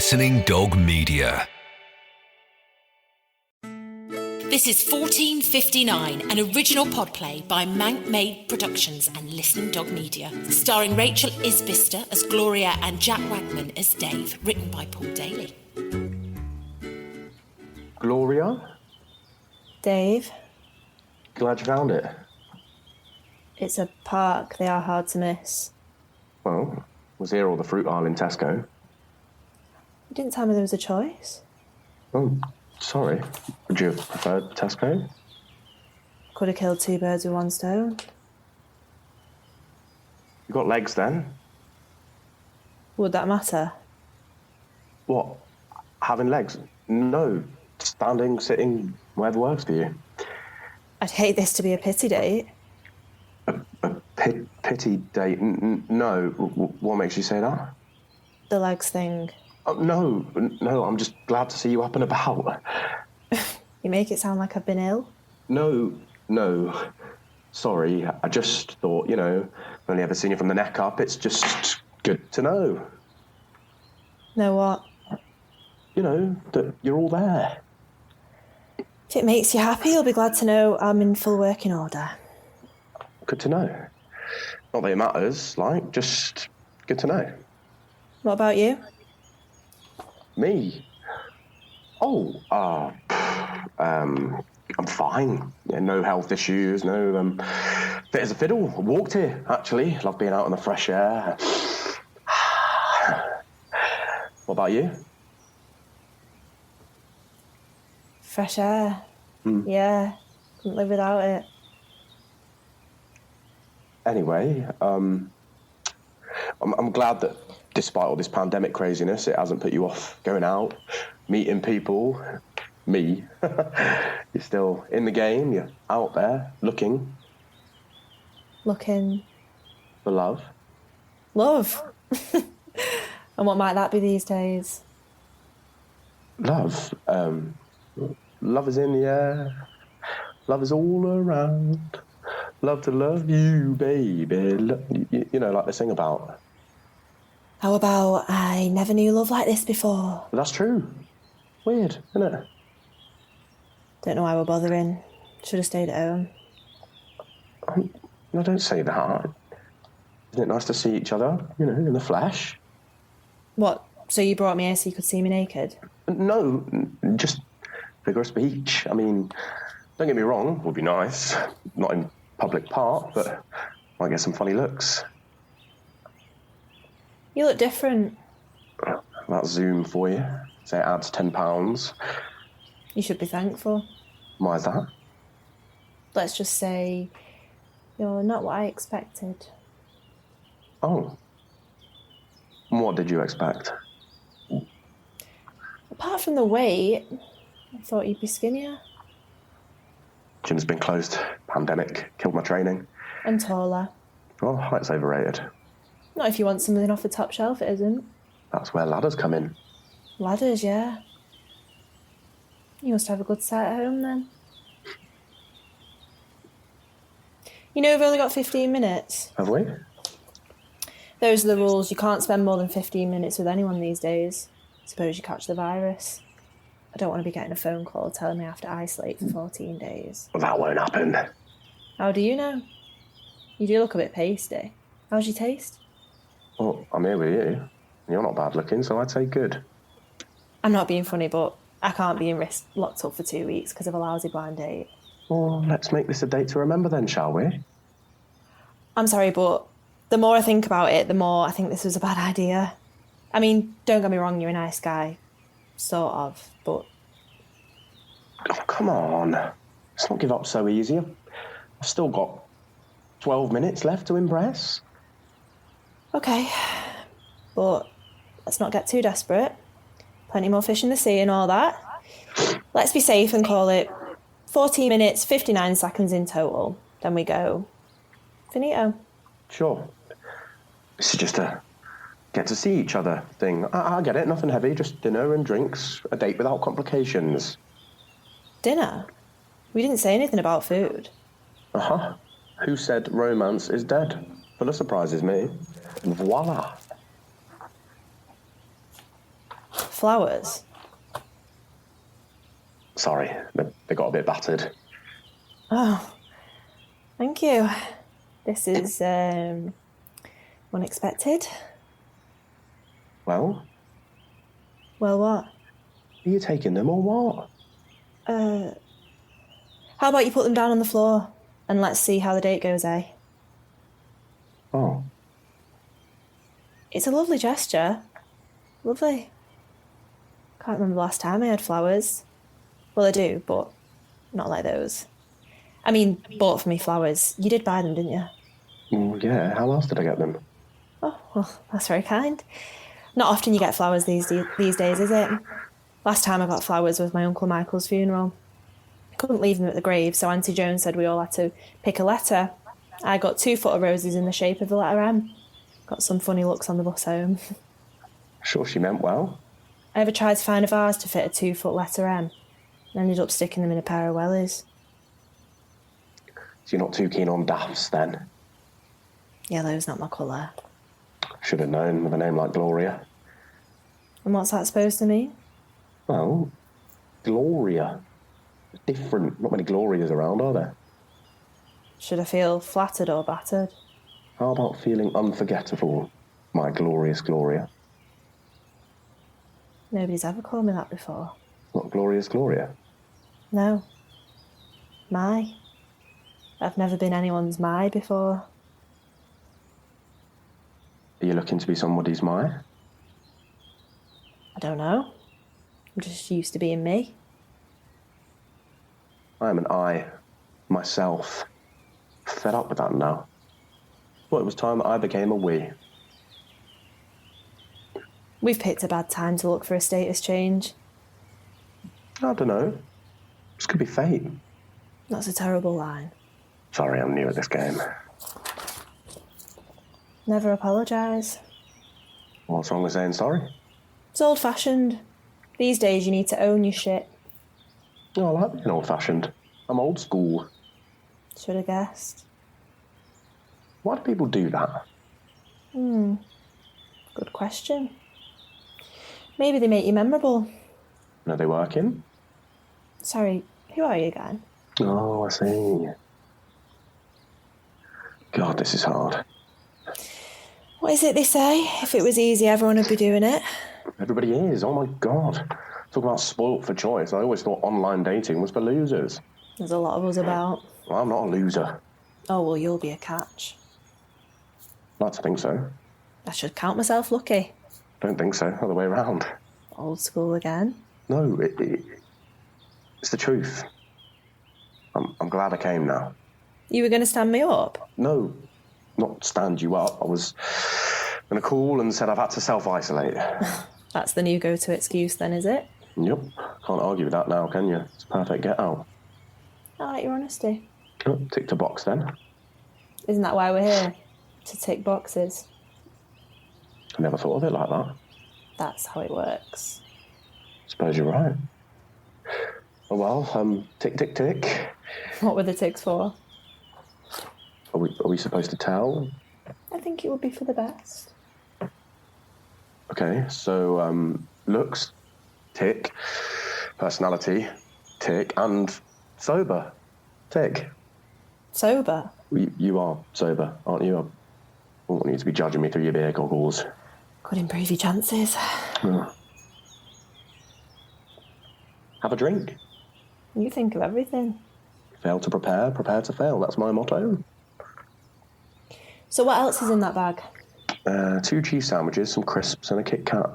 Listening Dog Media. This is 1459, an original podplay by Mank Made Productions and Listening Dog Media, starring Rachel Isbister as Gloria and Jack Wagman as Dave, written by Paul Daley. Gloria? Dave? Glad you found it. It's a park. They are hard to miss. Well, was here or the fruit aisle in Tesco? You didn't tell me there was a choice. Oh, sorry. Would you have preferred Tesco? Could have killed two birds with one stone. You got legs then? Would that matter? What? Having legs? No. Standing, sitting, whatever works for you. I'd hate this to be a pity date. Pity date? No. What makes you say that? The legs thing. Oh, no, I'm just glad to see you up and about. You make it sound like I've been ill. No. Sorry, I just thought, I've only ever seen you from the neck up. It's just good to know. Know what? That you're all there. If it makes you happy, you'll be glad to know I'm in full working order. Good to know. Not that it matters, just good to know. What about you? Me? I'm fine. Yeah, no health issues, no, fit as a fiddle. I walked here, actually. Love being out in the fresh air. What about you? Fresh air. Yeah, couldn't live without it. Anyway, I'm glad that despite all this pandemic craziness, it hasn't put you off going out, meeting people. Me. You're still in the game, you're out there, looking. Looking. For love. Love? And what might that be these days? Love? Love is in the air. Love is all around. Love to love you, baby. Like they sing about. How about I never knew love like this before? That's true. Weird, isn't it? Don't know why we're bothering. Should have stayed at home. No, don't say that. Isn't it nice to see each other, in the flesh? What, so you brought me here so you could see me naked? No, just figure of speech. I mean, don't get me wrong, would be nice. Not in public park, but might get some funny looks. You look different. That Zoom for you. Say it adds £10. You should be thankful. Why is that? Let's just say you're not what I expected. Oh. What did you expect? Apart from the weight, I thought you'd be skinnier. Gym's been closed. Pandemic. Killed my training. And taller. Well, height's overrated. Not if you want something off the top shelf, it isn't. That's where ladders come in. Ladders, yeah. You must have a good sight at home, then. We've only got 15 minutes. Have we? Those are the rules. You can't spend more than 15 minutes with anyone these days. Suppose you catch the virus. I don't want to be getting a phone call telling me I have to isolate for 14 days. Well, that won't happen. How do you know? You do look a bit pasty. How's your taste? Well, I'm here with you. You're not bad looking, so I'd say good. I'm not being funny, but I can't be locked up for 2 weeks because of a lousy blind date. Well, let's make this a date to remember then, shall we? I'm sorry, but the more I think about it, the more I think this was a bad idea. I mean, don't get me wrong, you're a nice guy. Sort of, but... Oh, come on. Let's not give up so easy. I've still got 12 minutes left to impress. Okay, but let's not get too desperate. Plenty more fish in the sea and all that. Let's be safe and call it 14 minutes, 59 seconds in total. Then we go finito. Sure. This is just a get to see each other thing. I get it, nothing heavy, just dinner and drinks, a date without complications. Dinner? We didn't say anything about food. Uh-huh. Who said romance is dead? Full of surprises, me. Voila. flowers. Sorry, they got a bit battered. Oh, thank you. This is unexpected. Well, Well, what? are you taking them or what? How about you put them down on the floor and let's see how the date goes, eh? Oh, It's a lovely gesture. Lovely. Can't remember the last time I had flowers. Well, I do, but not like those. I mean, bought for me flowers. You did buy them, didn't you? well, yeah, how else did I get them? Oh, well, that's very kind. Not often you get flowers these days, is it? Last time I got flowers was my Uncle Michael's funeral. Couldn't leave them at the grave, so Auntie Joan said we all had to pick a letter. I got 2 foot of roses in the shape of the letter M. Got some funny looks on the bus home. Sure she meant well. I ever tried to find a vase to fit a 2 foot letter M and ended up sticking them in a pair of wellies. So you're not too keen on daffs then? Yellow's not my colour. Should have known with a name like Gloria. And what's that supposed to mean? Well, Gloria. Different. Not many Glorias around, are there? Should I feel flattered or battered? How about feeling unforgettable, my glorious Gloria? Nobody's ever called me that before. Not glorious Gloria? No. My. I've never been anyone's my before. Are you looking to be somebody's my? I don't know. I'm just used to being me. I am an I, myself. Fed up with that now. Well, it was time that I became a we. We've picked a bad time to look for a status change. I don't know. This could be fate. That's a terrible line. Sorry, I'm new at this game. Never apologise. What's wrong with saying sorry? It's old-fashioned. These days you need to own your shit. Oh, I like being old-fashioned. I'm old school. Should have guessed. Why do people do that? Good question. Maybe they make you memorable. Are they working? Sorry, who are you again? Oh, I see. God, this is hard. What is it they say? If it was easy, everyone would be doing it. Everybody is. Oh, my God. Talk about spoilt for choice. I always thought online dating was for losers. There's a lot of us about. Well, I'm not a loser. Oh, well, you'll be a catch. I'd like to think so. I should count myself lucky. Don't think so. Other way around. Old school again. No, it's the truth. I'm glad I came now. You were going to stand me up? No, not stand you up. I was going to call and said I've had to self-isolate. That's the new go-to excuse then, is it? Yep. Can't argue with that now, can you? It's a perfect get-out. I like your honesty. Oh, ticked a box then. Isn't that why we're here? To tick boxes. I never thought of it like that. That's how it works. Suppose you're right. Oh, well, tick, tick, tick. What were the ticks for? Are we supposed to tell? I think it would be for the best. Okay, so, looks, tick. Personality, tick. And sober, tick. Sober? You are sober, aren't you? I don't want you to be judging me through your beer goggles. Could improve your chances. Have a drink. You think of everything. Fail to prepare, prepare to fail. That's my motto. So what else is in that bag? 2 cheese sandwiches, some crisps, and a Kit Kat.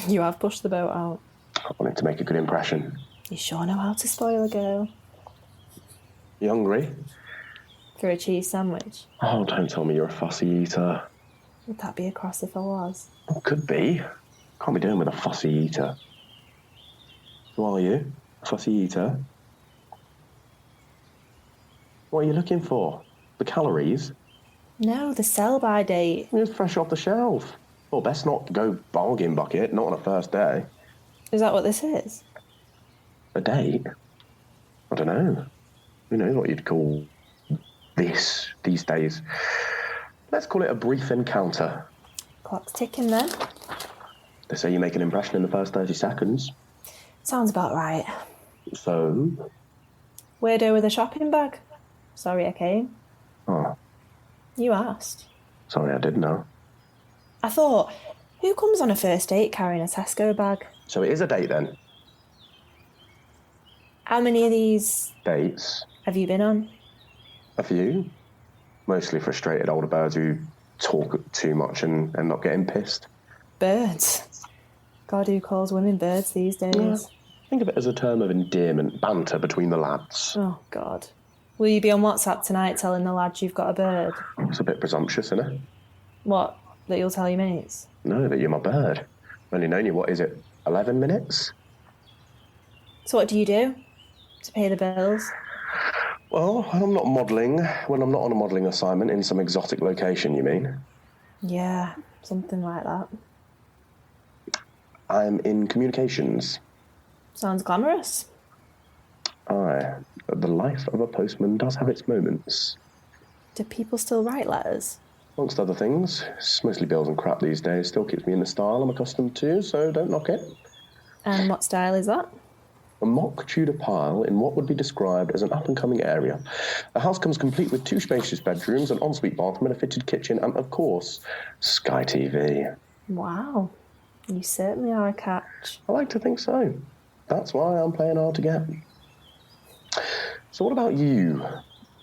You have pushed the boat out. I wanted to make a good impression. You sure know how to spoil a girl. You hungry? For a cheese sandwich. Oh, don't tell me you're a fussy eater. Would that be a cross if I was? Well, could be. Can't be doing with a fussy eater. Who are you? A fussy eater? What are you looking for? The calories? No, the sell-by date. It's fresh off the shelf. Well, best not go bargain bucket, not on a first day. Is that what this is? A date? I don't know. Who knows what you'd call this these days? Let's call it a brief encounter. Clock's ticking then. They say you make an impression in the first 30 seconds. Sounds about right. So? Weirdo with a shopping bag. Sorry I came. Oh. You asked. Sorry, I didn't know. I thought, who comes on a first date carrying a Tesco bag? So it is a date then? How many of these dates have you been on? A few. Mostly frustrated older birds who talk too much and end up getting pissed. Birds? God, who calls women birds these days? Yeah. Think of it as a term of endearment, banter between the lads. Oh, God. Will you be on WhatsApp tonight telling the lads you've got a bird? It's a bit presumptuous, isn't it? What? That you'll tell your mates? No, that you're my bird. I've only known you, what is it, 11 minutes? So what do you do to pay the bills? Well, when I'm not modelling, when I'm not on a modelling assignment in some exotic location, you mean? Yeah, something like that. I'm in communications. Sounds glamorous. Aye, the life of a postman does have its moments. Do people still write letters? Amongst other things, it's mostly bills and crap these days. Still keeps me in the style I'm accustomed to, so don't knock it. And what style is that? A mock Tudor pile in what would be described as an up-and-coming area. The house comes complete with 2 spacious bedrooms, an ensuite bathroom and a fitted kitchen, and, of course, Sky TV. Wow, you certainly are a catch. I like to think so. That's why I'm playing hard to get. So what about you,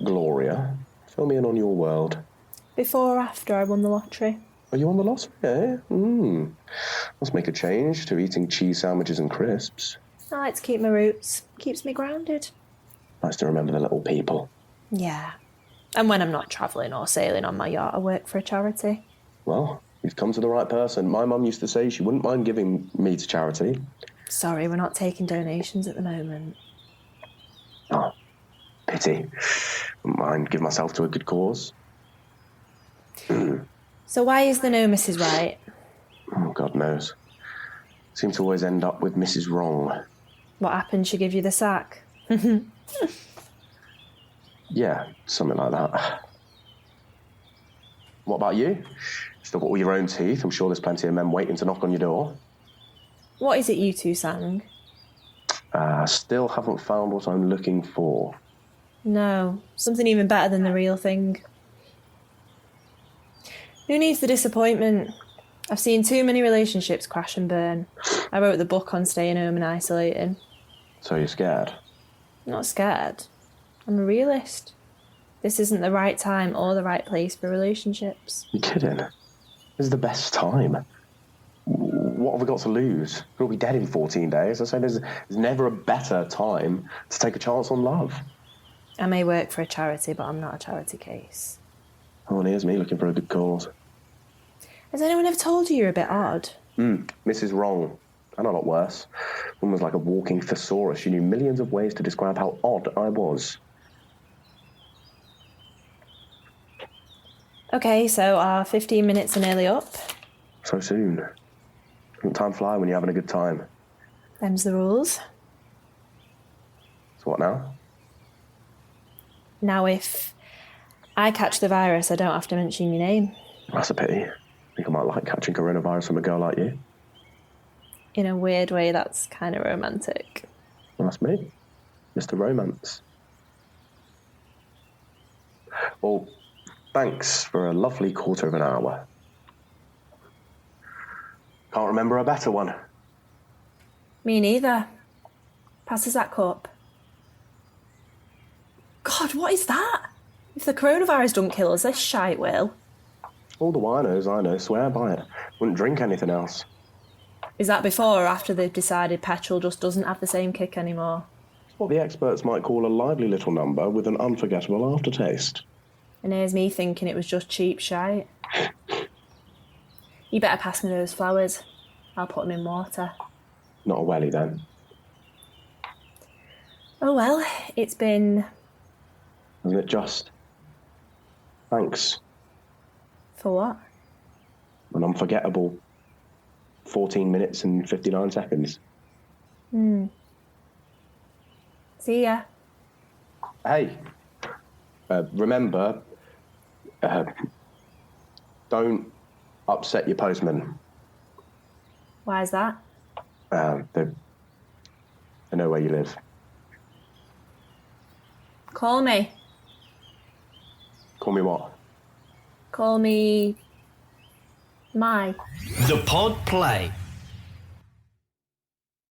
Gloria? Fill me in on your world. Before or after I won the lottery? Are you on the lottery, eh? Must make a change to eating cheese sandwiches and crisps. I like to keep my roots. Keeps me grounded. Nice to remember the little people. Yeah. And when I'm not travelling or sailing on my yacht, I work for a charity. Well, you've come to the right person. My mum used to say she wouldn't mind giving me to charity. Sorry, we're not taking donations at the moment. Oh, pity. Wouldn't mind give myself to a good cause. So why is there no Mrs. Right? Oh, God knows. Seem to always end up with Mrs. Wrong. What happened? She give you the sack? Yeah, something like that. What about you? Still got all your own teeth. I'm sure there's plenty of men waiting to knock on your door. What is it you two sang? Still haven't found what I'm looking for. No, something even better than the real thing. Who needs the disappointment? I've seen too many relationships crash and burn. I wrote the book on staying home and isolating. So you're scared? I'm not scared. I'm a realist. This isn't the right time or the right place for relationships. You're kidding. This is the best time. What have we got to lose? We'll be dead in 14 days. I say there's never a better time to take a chance on love. I may work for a charity, but I'm not a charity case. Oh, and here's me looking for a good cause. Has anyone ever told you you're a bit odd? Mrs. Wrong. And a lot worse. One was like a walking thesaurus. She knew millions of ways to describe how odd I was. Okay, so our 15 minutes are nearly up. So soon. Doesn't time fly when you're having a good time? Them's the rules. So what now? Now, if I catch the virus, I don't have to mention your name. That's a pity. I think I might like catching coronavirus from a girl like you. In a weird way, that's kind of romantic. Well, that's me. Mr. Romance. Well, thanks for a lovely quarter of an hour. Can't remember a better one. Me neither. Pass us that cup. God, what is that? If the coronavirus don't kill us, this shite will. All the winos I know swear by it. Wouldn't drink anything else. Is that before or after they've decided petrol just doesn't have the same kick anymore? It's what the experts might call a lively little number with an unforgettable aftertaste. And here's me thinking it was just cheap shite. You better pass me those flowers. I'll put them in water. Not a welly then. Oh well, it's been... Isn't it just? Thanks. For what? An unforgettable 14 minutes and 59 seconds. See ya. Hey, remember, don't upset your postman. Why is that? They know where you live. Call me. Call me what? Call me... My. The Pod Play.